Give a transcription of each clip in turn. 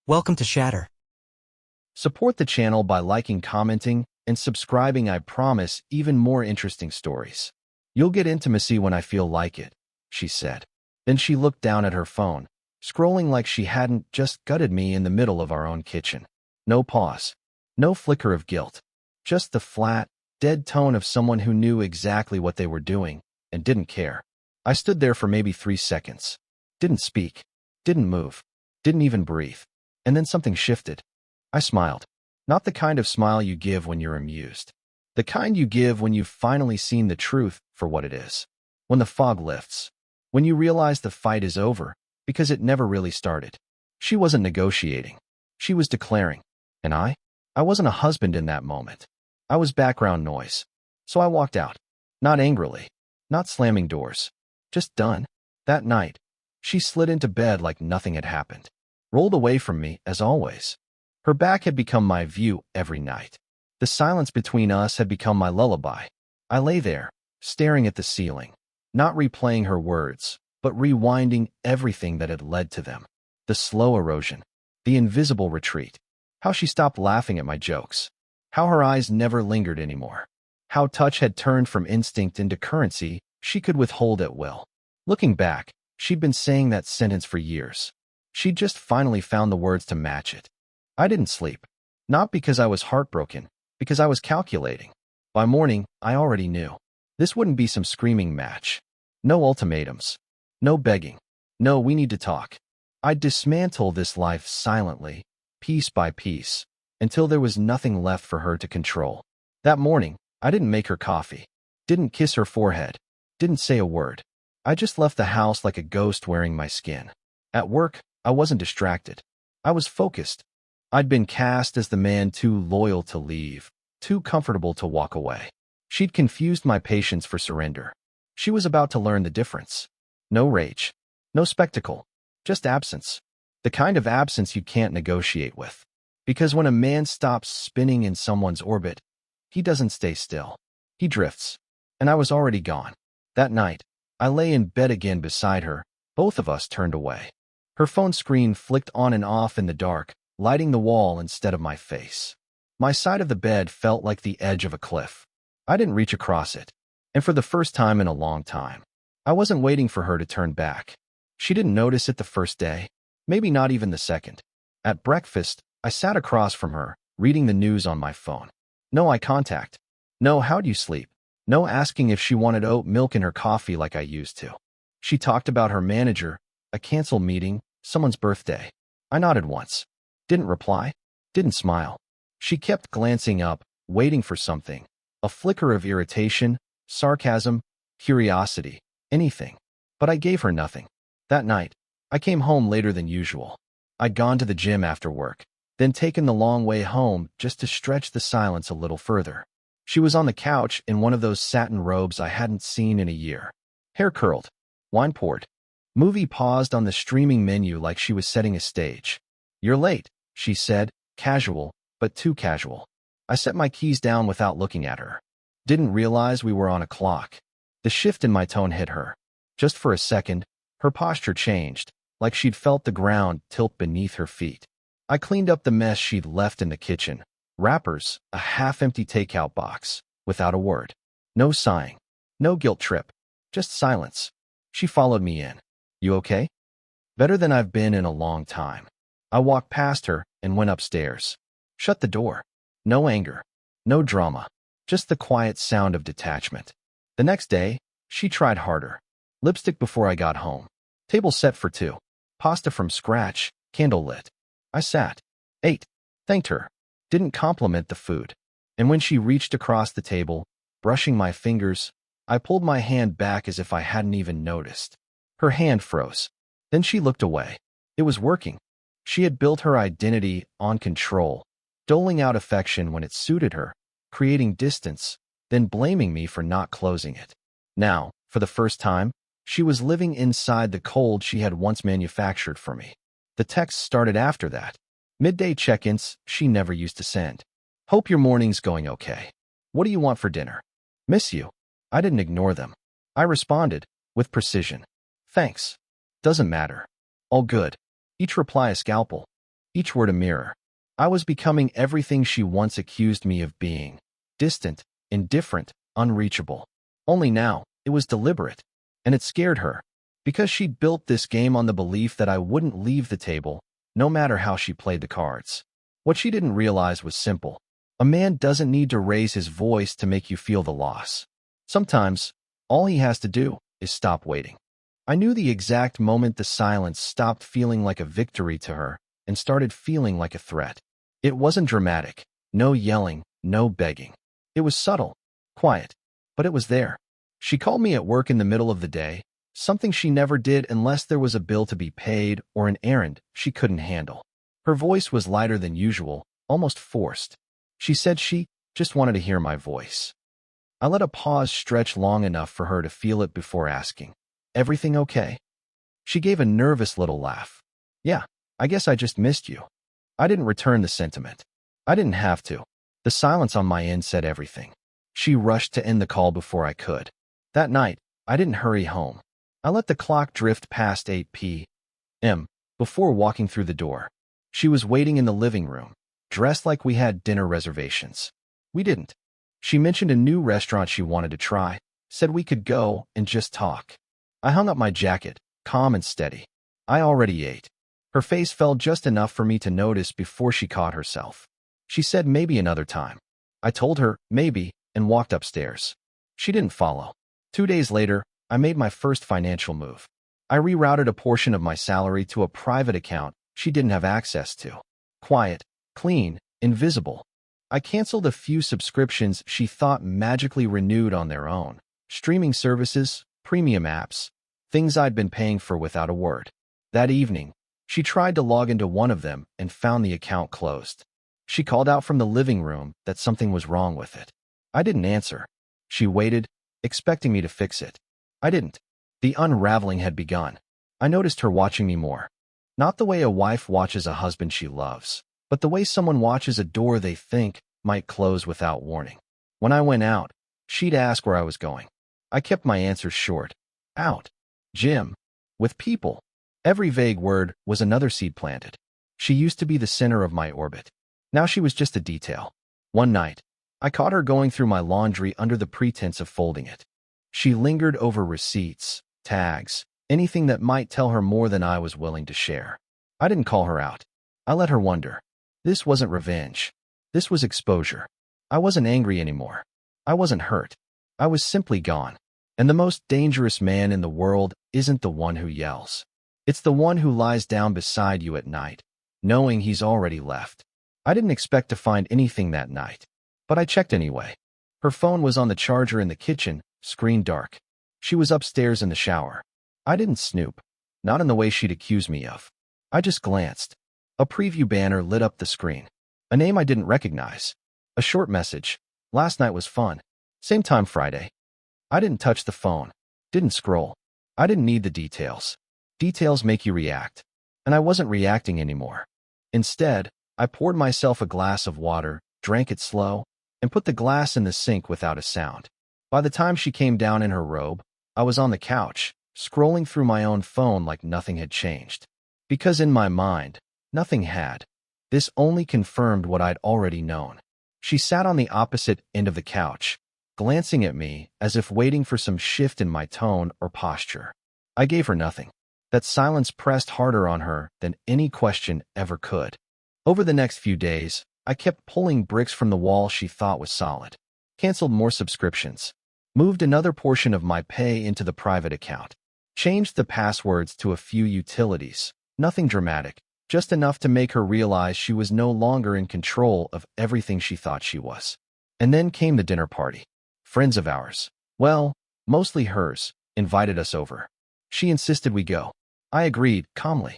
Welcome to Shatter. Support the channel by liking, commenting, and subscribing. I promise even more interesting stories. You'll get intimacy when I feel like it, she said. Then she looked down at her phone, scrolling like she hadn't just gutted me in the middle of our own kitchen. No pause. No flicker of guilt. Just the flat, dead tone of someone who knew exactly what they were doing and didn't care. I stood there for maybe 3 seconds. Didn't speak. Didn't move. Didn't even breathe. And then something shifted. I smiled. Not the kind of smile you give when you're amused. The kind you give when you've finally seen the truth for what it is. When the fog lifts. When you realize the fight is over, because it never really started. She wasn't negotiating. She was declaring. And I wasn't a husband in that moment. I was background noise. So I walked out. Not angrily. Not slamming doors. Just done. That night, she slid into bed like nothing had happened. Rolled away from me, as always. Her back had become my view every night. The silence between us had become my lullaby. I lay there, staring at the ceiling, not replaying her words, but rewinding everything that had led to them. The slow erosion, the invisible retreat, how she stopped laughing at my jokes, how her eyes never lingered anymore, how touch had turned from instinct into currency she could withhold at will. Looking back, she'd been saying that sentence for years. She'd just finally found the words to match it. I didn't sleep. Not because I was heartbroken, because I was calculating. By morning, I already knew. This wouldn't be some screaming match. No ultimatums. No begging. No, we need to talk. I'd dismantle this life silently, piece by piece, until there was nothing left for her to control. That morning, I didn't make her coffee. Didn't kiss her forehead. Didn't say a word. I just left the house like a ghost wearing my skin. At work, I wasn't distracted. I was focused. I'd been cast as the man too loyal to leave, too comfortable to walk away. She'd confused my patience for surrender. She was about to learn the difference. No rage. No spectacle. Just absence. The kind of absence you can't negotiate with. Because when a man stops spinning in someone's orbit, he doesn't stay still. He drifts. And I was already gone. That night, I lay in bed again beside her. Both of us turned away. Her phone screen flicked on and off in the dark, lighting the wall instead of my face. My side of the bed felt like the edge of a cliff. I didn't reach across it. And for the first time in a long time, I wasn't waiting for her to turn back. She didn't notice it the first day, maybe not even the second. At breakfast, I sat across from her, reading the news on my phone. No eye contact. No, how'd you sleep? No asking if she wanted oat milk in her coffee like I used to. She talked about her manager, a canceled meeting, someone's birthday. I nodded once. Didn't reply. Didn't smile. She kept glancing up, waiting for something. A flicker of irritation, sarcasm, curiosity, anything. But I gave her nothing. That night, I came home later than usual. I'd gone to the gym after work, then taken the long way home just to stretch the silence a little further. She was on the couch in one of those satin robes I hadn't seen in a year. Hair curled. Wine poured. Movie paused on the streaming menu like she was setting a stage. "You're late," she said, casual, but too casual. I set my keys down without looking at her. Didn't realize we were on a clock. The shift in my tone hit her. Just for a second, her posture changed, like she'd felt the ground tilt beneath her feet. I cleaned up the mess she'd left in the kitchen. Wrappers, a half-empty takeout box, without a word. No sighing. No guilt trip. Just silence. She followed me in. "You okay?" "Better than I've been in a long time." I walked past her and went upstairs. Shut the door. No anger. No drama. Just the quiet sound of detachment. The next day, she tried harder. Lipstick before I got home. Table set for 2. Pasta from scratch, candle lit. I sat. Ate. Thanked her. Didn't compliment the food. And when she reached across the table, brushing my fingers, I pulled my hand back as if I hadn't even noticed. Her hand froze. Then she looked away. It was working. She had built her identity on control, doling out affection when it suited her, creating distance, then blaming me for not closing it. Now, for the first time, she was living inside the cold she had once manufactured for me. The texts started after that. Midday check-ins she never used to send. "Hope your morning's going okay. What do you want for dinner?" "Miss you." I didn't ignore them. I responded, with precision. "Thanks. Doesn't matter. All good." Each reply a scalpel. each word a mirror. I was becoming everything she once accused me of being: distant, indifferent, unreachable. Only now, it was deliberate. And it scared her, because she'd built this game on the belief that I wouldn't leave the table, no matter how she played the cards. What she didn't realize was simple. A man doesn't need to raise his voice to make you feel the loss. Sometimes, all he has to do is stop waiting. I knew the exact moment the silence stopped feeling like a victory to her and started feeling like a threat. It wasn't dramatic, no yelling, no begging. It was subtle, quiet, but it was there. She called me at work in the middle of the day, something she never did unless there was a bill to be paid or an errand she couldn't handle. Her voice was lighter than usual, almost forced. She said she just wanted to hear my voice. I let a pause stretch long enough for her to feel it before asking, "Everything okay?" She gave a nervous little laugh. "Yeah, I guess I just missed you." I didn't return the sentiment. I didn't have to. The silence on my end said everything. She rushed to end the call before I could. That night, I didn't hurry home. I let the clock drift past 8 p.m. before walking through the door. She was waiting in the living room, dressed like we had dinner reservations. We didn't. She mentioned a new restaurant she wanted to try, said we could go and just talk. I hung up my jacket, calm and steady. I already ate. Her face fell just enough for me to notice before she caught herself. She said maybe another time. I told her maybe and walked upstairs. She didn't follow. 2 days later, I made my first financial move. I rerouted a portion of my salary to a private account she didn't have access to. Quiet, clean, invisible. I canceled a few subscriptions she thought magically renewed on their own. Streaming services, premium apps, things I'd been paying for without a word. That evening, she tried to log into one of them and found the account closed. She called out from the living room that something was wrong with it. I didn't answer. She waited, expecting me to fix it. I didn't. The unraveling had begun. I noticed her watching me more. Not the way a wife watches a husband she loves, but the way someone watches a door they think might close without warning. When I went out, she'd ask where I was going. I kept my answers short. Out. Gym. With people. Every vague word was another seed planted. She used to be the center of my orbit. Now she was just a detail. One night, I caught her going through my laundry under the pretense of folding it. She lingered over receipts, tags, anything that might tell her more than I was willing to share. I didn't call her out. I let her wonder. This wasn't revenge. This was exposure. I wasn't angry anymore. I wasn't hurt. I was simply gone. And the most dangerous man in the world isn't the one who yells. It's the one who lies down beside you at night, knowing he's already left. I didn't expect to find anything that night, but I checked anyway. Her phone was on the charger in the kitchen, screen dark. She was upstairs in the shower. I didn't snoop, not in the way she'd accuse me of. I just glanced. A preview banner lit up the screen. A name I didn't recognize. A short message. Last night was fun. Same time Friday. I didn't touch the phone. Didn't scroll. I didn't need the details. Details make you react. And I wasn't reacting anymore. Instead, I poured myself a glass of water, drank it slow, and put the glass in the sink without a sound. By the time she came down in her robe, I was on the couch, scrolling through my own phone like nothing had changed. Because in my mind, nothing had. This only confirmed what I'd already known. She sat on the opposite end of the couch, glancing at me as if waiting for some shift in my tone or posture. I gave her nothing. That silence pressed harder on her than any question ever could. Over the next few days, I kept pulling bricks from the wall she thought was solid. Canceled more subscriptions. Moved another portion of my pay into the private account. Changed the passwords to a few utilities. Nothing dramatic, just enough to make her realize she was no longer in control of everything she thought she was. And then came the dinner party. Friends of ours, well, mostly hers, invited us over. She insisted we go. I agreed, calmly.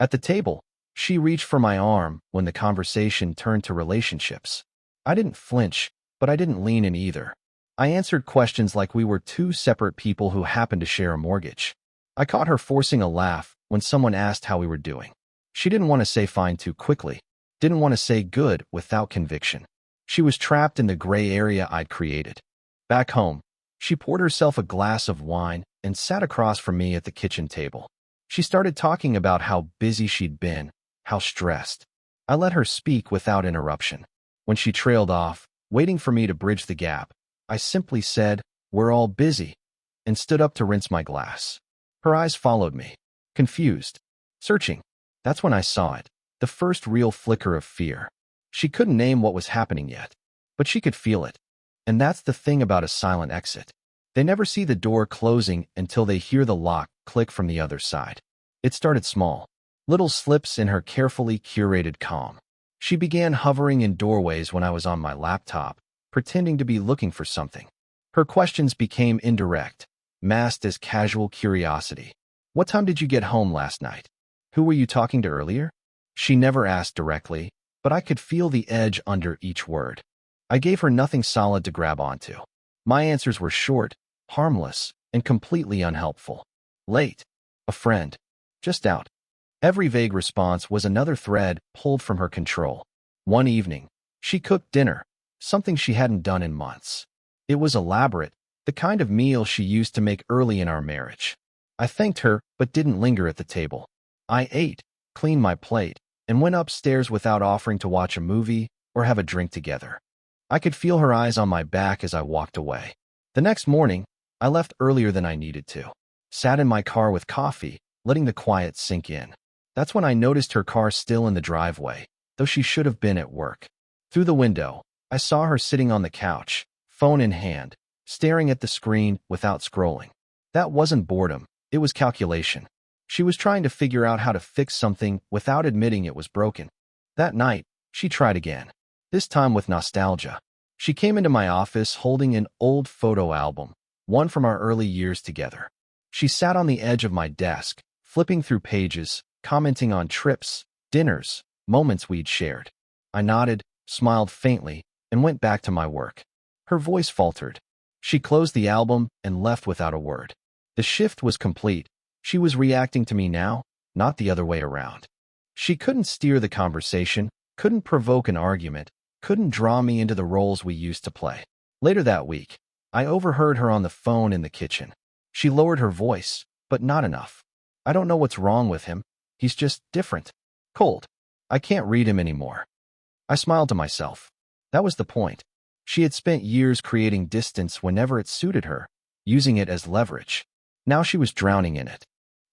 At the table, she reached for my arm when the conversation turned to relationships. I didn't flinch, but I didn't lean in either. I answered questions like we were two separate people who happened to share a mortgage. I caught her forcing a laugh when someone asked how we were doing. She didn't want to say fine too quickly, didn't want to say good without conviction. She was trapped in the gray area I'd created. Back home, she poured herself a glass of wine and sat across from me at the kitchen table. She started talking about how busy she'd been, how stressed. I let her speak without interruption. When she trailed off, waiting for me to bridge the gap, I simply said, "We're all busy," and stood up to rinse my glass. Her eyes followed me, confused, searching. That's when I saw it, the first real flicker of fear. She couldn't name what was happening yet, but she could feel it. And that's the thing about a silent exit. They never see the door closing until they hear the lock click from the other side. It started small, little slips in her carefully curated calm. She began hovering in doorways when I was on my laptop, pretending to be looking for something. Her questions became indirect, masked as casual curiosity. "What time did you get home last night? Who were you talking to earlier?" She never asked directly, but I could feel the edge under each word. I gave her nothing solid to grab onto. My answers were short, harmless, and completely unhelpful. Late. A friend. Just out. Every vague response was another thread pulled from her control. One evening, she cooked dinner, something she hadn't done in months. It was elaborate, the kind of meal she used to make early in our marriage. I thanked her, but didn't linger at the table. I ate, cleaned my plate, and went upstairs without offering to watch a movie or have a drink together. I could feel her eyes on my back as I walked away. The next morning, I left earlier than I needed to. Sat in my car with coffee, letting the quiet sink in. That's when I noticed her car still in the driveway, though she should have been at work. Through the window, I saw her sitting on the couch, phone in hand, staring at the screen without scrolling. That wasn't boredom, it was calculation. She was trying to figure out how to fix something without admitting it was broken. That night, she tried again, this time with nostalgia. She came into my office holding an old photo album, one from our early years together. She sat on the edge of my desk, flipping through pages, commenting on trips, dinners, moments we'd shared. I nodded, smiled faintly, and went back to my work. Her voice faltered. She closed the album and left without a word. The shift was complete. She was reacting to me now, not the other way around. She couldn't steer the conversation, couldn't provoke an argument, couldn't draw me into the roles we used to play. Later that week, I overheard her on the phone in the kitchen. She lowered her voice, but not enough. "I don't know what's wrong with him. He's just different. Cold. I can't read him anymore." I smiled to myself. That was the point. She had spent years creating distance whenever it suited her, using it as leverage. Now she was drowning in it.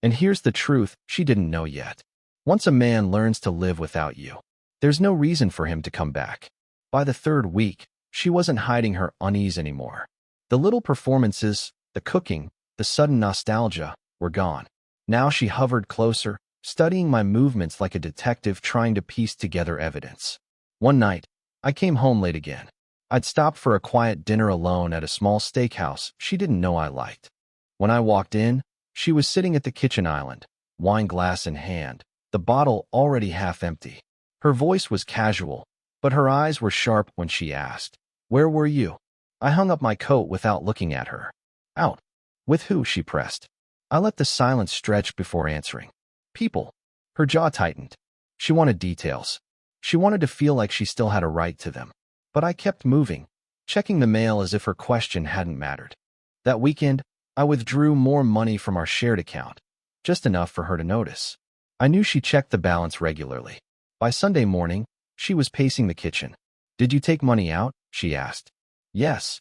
And here's the truth she didn't know yet. Once a man learns to live without you, there's no reason for him to come back. By the third week, she wasn't hiding her unease anymore. The little performances, the cooking, the sudden nostalgia were gone. Now she hovered closer, studying my movements like a detective trying to piece together evidence. One night, I came home late again. I'd stopped for a quiet dinner alone at a small steakhouse she didn't know I liked. When I walked in, she was sitting at the kitchen island, wine glass in hand, the bottle already half empty. Her voice was casual, but her eyes were sharp when she asked, "Where were you?" I hung up my coat without looking at her. "Out." "With who?" she pressed. I let the silence stretch before answering. "People." Her jaw tightened. She wanted details. She wanted to feel like she still had a right to them. But I kept moving, checking the mail as if her question hadn't mattered. That weekend, I withdrew more money from our shared account, just enough for her to notice. I knew she checked the balance regularly. By Sunday morning, she was pacing the kitchen. "Did you take money out?" she asked. "Yes."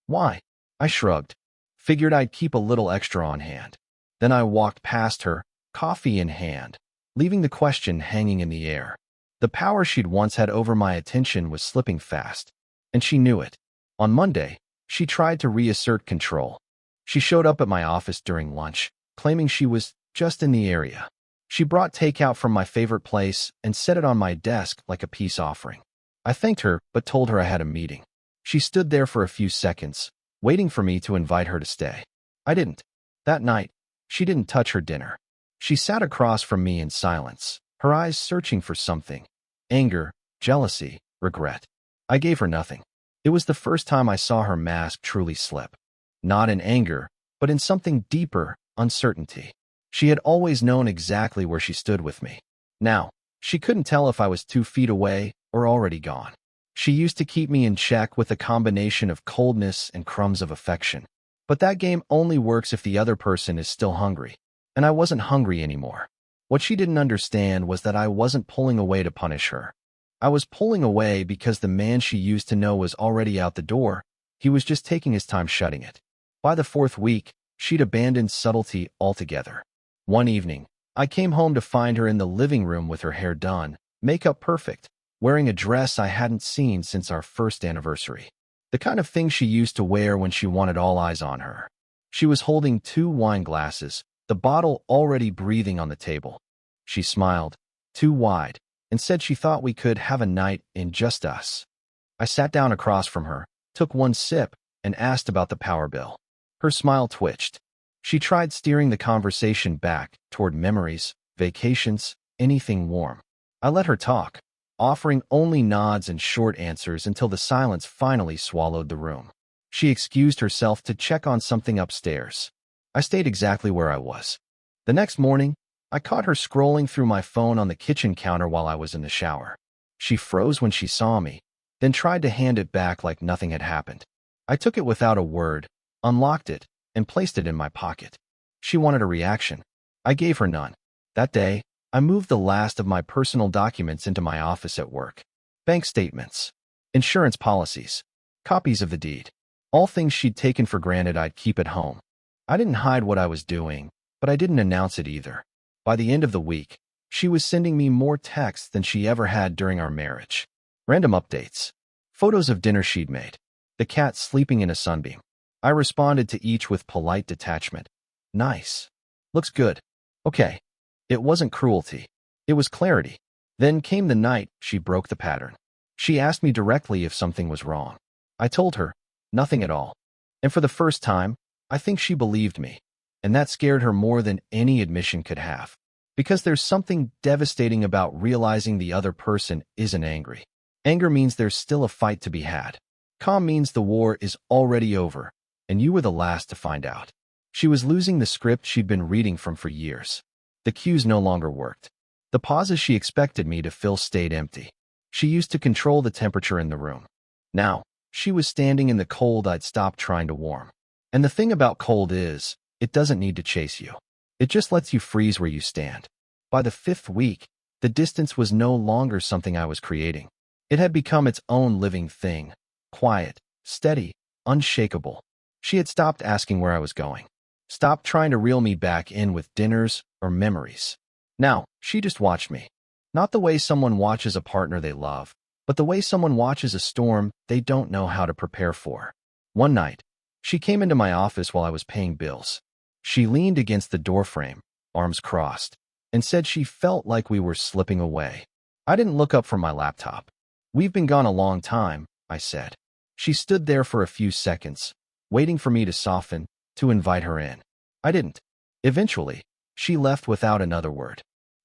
"Why?" I shrugged. Figured I'd keep a little extra on hand. Then I walked past her, coffee in hand, leaving the question hanging in the air. The power she'd once had over my attention was slipping fast, and she knew it. On Monday, she tried to reassert control. She showed up at my office during lunch, claiming she was just in the area. She brought takeout from my favorite place and set it on my desk like a peace offering. I thanked her, but told her I had a meeting. She stood there for a few seconds, waiting for me to invite her to stay. I didn't. That night, she didn't touch her dinner. She sat across from me in silence, her eyes searching for something. Anger, jealousy, regret. I gave her nothing. It was the first time I saw her mask truly slip. Not in anger, but in something deeper, uncertainty. She had always known exactly where she stood with me. Now, she couldn't tell if I was 2 feet away or already gone. She used to keep me in check with a combination of coldness and crumbs of affection. But that game only works if the other person is still hungry. And I wasn't hungry anymore. What she didn't understand was that I wasn't pulling away to punish her. I was pulling away because the man she used to know was already out the door. He was just taking his time shutting it. By the fourth week, she'd abandoned subtlety altogether. One evening, I came home to find her in the living room with her hair done, makeup perfect, wearing a dress I hadn't seen since our first anniversary. The kind of thing she used to wear when she wanted all eyes on her. She was holding 2 wine glasses, the bottle already breathing on the table. She smiled, too wide, and said she thought we could have a night in just us. I sat down across from her, took one sip, and asked about the power bill. Her smile twitched. She tried steering the conversation back toward memories, vacations, anything warm. I let her talk, offering only nods and short answers until the silence finally swallowed the room. She excused herself to check on something upstairs. I stayed exactly where I was. The next morning, I caught her scrolling through my phone on the kitchen counter while I was in the shower. She froze when she saw me, then tried to hand it back like nothing had happened. I took it without a word, unlocked it, and placed it in my pocket. She wanted a reaction. I gave her none. That day, I moved the last of my personal documents into my office at work. Bank statements, insurance policies, copies of the deed. All things she'd taken for granted I'd keep at home. I didn't hide what I was doing, but I didn't announce it either. By the end of the week, she was sending me more texts than she ever had during our marriage. Random updates. Photos of dinner she'd made. The cat sleeping in a sunbeam. I responded to each with polite detachment. Nice. Looks good. Okay. It wasn't cruelty. It was clarity. Then came the night she broke the pattern. She asked me directly if something was wrong. I told her, nothing at all. And for the first time, I think she believed me. And that scared her more than any admission could have. Because there's something devastating about realizing the other person isn't angry. Anger means there's still a fight to be had. Calm means the war is already over, and you were the last to find out. She was losing the script she'd been reading from for years. The cues no longer worked. The pauses she expected me to fill stayed empty. She used to control the temperature in the room. Now, she was standing in the cold I'd stopped trying to warm. And the thing about cold is, it doesn't need to chase you. It just lets you freeze where you stand. By the 5th week, the distance was no longer something I was creating. It had become its own living thing, quiet, steady, unshakable. She had stopped asking where I was going, stopped trying to reel me back in with dinners or memories. Now, she just watched me. Not the way someone watches a partner they love, but the way someone watches a storm they don't know how to prepare for. One night, she came into my office while I was paying bills. She leaned against the doorframe, arms crossed, and said she felt like we were slipping away. I didn't look up from my laptop. We've been gone a long time, I said. She stood there for a few seconds, waiting for me to soften, to invite her in. I didn't. Eventually, she left without another word.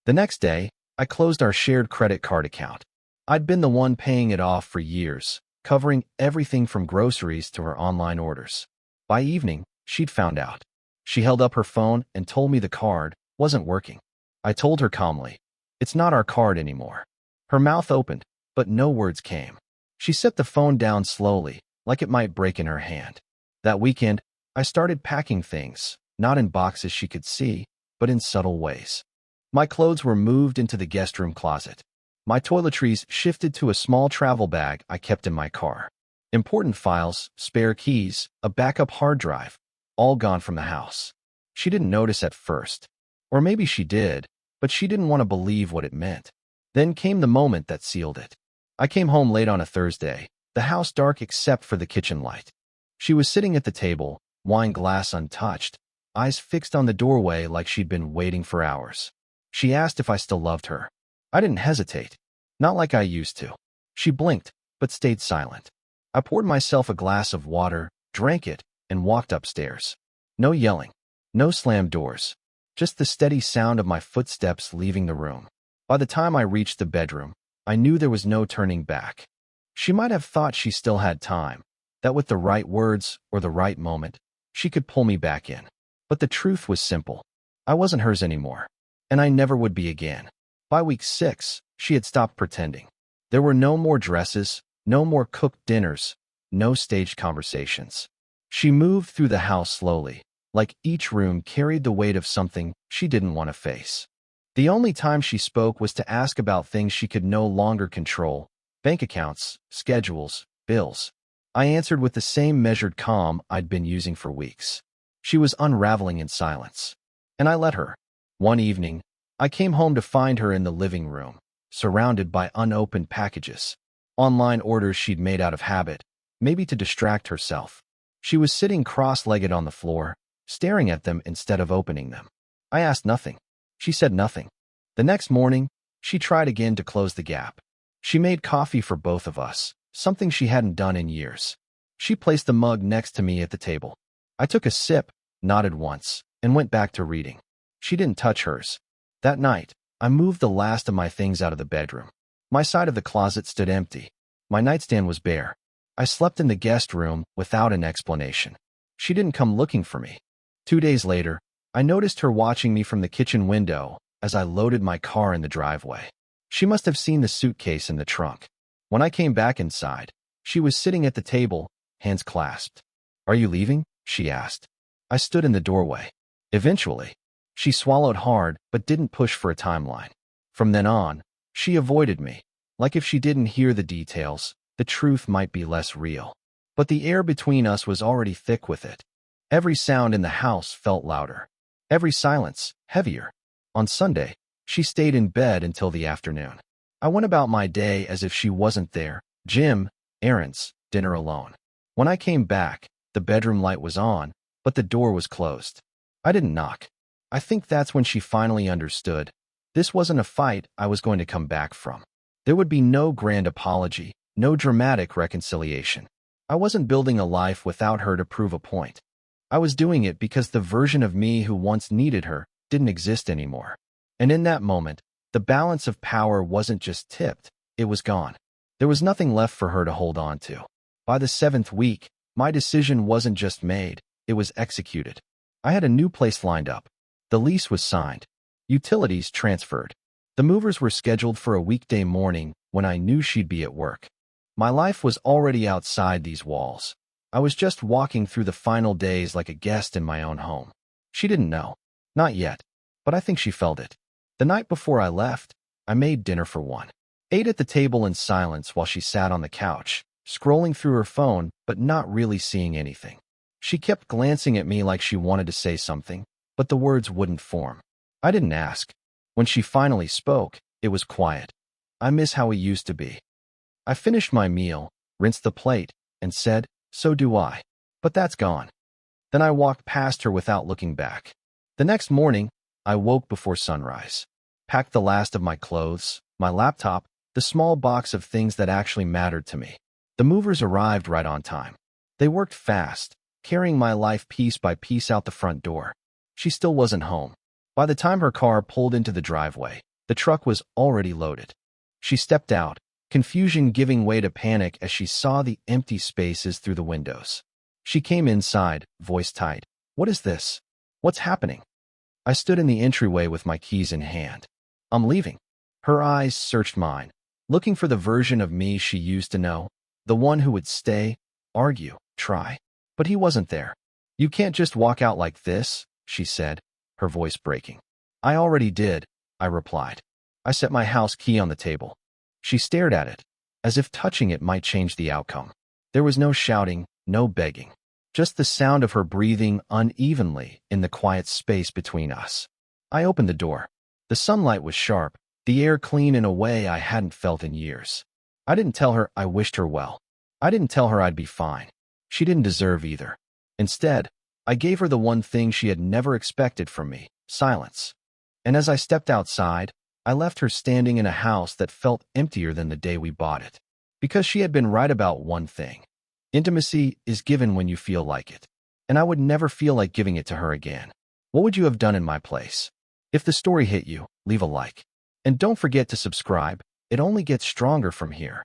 The next day, I closed our shared credit card account. I'd been the one paying it off for years, covering everything from groceries to her online orders. By evening, she'd found out. She held up her phone and told me the card wasn't working. I told her calmly, "It's not our card anymore." Her mouth opened, but no words came. She set the phone down slowly, like it might break in her hand. That weekend, I started packing things, not in boxes she could see, but in subtle ways. My clothes were moved into the guest room closet. My toiletries shifted to a small travel bag I kept in my car. Important files, spare keys, a backup hard drive, all gone from the house. She didn't notice at first. Or maybe she did, but she didn't want to believe what it meant. Then came the moment that sealed it. I came home late on a Thursday, the house dark except for the kitchen light. She was sitting at the table, wine glass untouched, eyes fixed on the doorway like she'd been waiting for hours. She asked if I still loved her. I didn't hesitate. Not like I used to. She blinked, but stayed silent. I poured myself a glass of water, drank it, and walked upstairs. No yelling. No slammed doors. Just the steady sound of my footsteps leaving the room. By the time I reached the bedroom, I knew there was no turning back. She might have thought she still had time, that with the right words or the right moment, she could pull me back in. But the truth was simple. I wasn't hers anymore, and I never would be again. By week 6, she had stopped pretending. There were no more dresses, no more cooked dinners, no staged conversations. She moved through the house slowly, like each room carried the weight of something she didn't want to face. The only time she spoke was to ask about things she could no longer control: bank accounts, schedules, bills. I answered with the same measured calm I'd been using for weeks. She was unraveling in silence, and I let her. One evening, I came home to find her in the living room, surrounded by unopened packages, online orders she'd made out of habit, maybe to distract herself. She was sitting cross-legged on the floor, staring at them instead of opening them. I asked nothing. She said nothing. The next morning, she tried again to close the gap. She made coffee for both of us, something she hadn't done in years. She placed the mug next to me at the table. I took a sip, nodded once, and went back to reading. She didn't touch hers. That night, I moved the last of my things out of the bedroom. My side of the closet stood empty. My nightstand was bare. I slept in the guest room without an explanation. She didn't come looking for me. 2 days later, I noticed her watching me from the kitchen window as I loaded my car in the driveway. She must have seen the suitcase in the trunk. When I came back inside, she was sitting at the table, hands clasped. "Are you leaving?" she asked. I stood in the doorway. Eventually, she swallowed hard but didn't push for a timeline. From then on, she avoided me, like if she didn't hear the details, the truth might be less real. But the air between us was already thick with it. Every sound in the house felt louder. Every silence, heavier. On Sunday, she stayed in bed until the afternoon. I went about my day as if she wasn't there: gym, errands, dinner alone. When I came back, the bedroom light was on, but the door was closed. I didn't knock. I think that's when she finally understood. This wasn't a fight I was going to come back from. There would be no grand apology, no dramatic reconciliation. I wasn't building a life without her to prove a point. I was doing it because the version of me who once needed her didn't exist anymore. And in that moment, the balance of power wasn't just tipped, it was gone. There was nothing left for her to hold on to. By the 7th week, my decision wasn't just made, it was executed. I had a new place lined up. The lease was signed. Utilities transferred. The movers were scheduled for a weekday morning when I knew she'd be at work. My life was already outside these walls. I was just walking through the final days like a guest in my own home. She didn't know. Not yet. But I think she felt it. The night before I left, I made dinner for one. Ate at the table in silence while she sat on the couch, scrolling through her phone but not really seeing anything. She kept glancing at me like she wanted to say something, but the words wouldn't form. I didn't ask. When she finally spoke, it was quiet. "I miss how we used to be." I finished my meal, rinsed the plate, and said, "So do I." But that's gone. Then I walked past her without looking back. The next morning, I woke before sunrise, packed the last of my clothes, my laptop, the small box of things that actually mattered to me. The movers arrived right on time. They worked fast, carrying my life piece by piece out the front door. She still wasn't home. By the time her car pulled into the driveway, the truck was already loaded. She stepped out, confusion giving way to panic as she saw the empty spaces through the windows. She came inside, voice tight. "What is this? What's happening?" I stood in the entryway with my keys in hand. "I'm leaving." Her eyes searched mine, looking for the version of me she used to know, the one who would stay, argue, try. But he wasn't there. "You can't just walk out like this," she said, her voice breaking. "I already did," I replied. I set my house key on the table. She stared at it, as if touching it might change the outcome. There was no shouting, no begging. Just the sound of her breathing unevenly in the quiet space between us. I opened the door. The sunlight was sharp, the air clean in a way I hadn't felt in years. I didn't tell her I wished her well. I didn't tell her I'd be fine. She didn't deserve either. Instead, I gave her the one thing she had never expected from me: silence. And as I stepped outside, I left her standing in a house that felt emptier than the day we bought it. Because she had been right about one thing. Intimacy is given when you feel like it. And I would never feel like giving it to her again. What would you have done in my place? If the story hit you, leave a like. And don't forget to subscribe. It only gets stronger from here.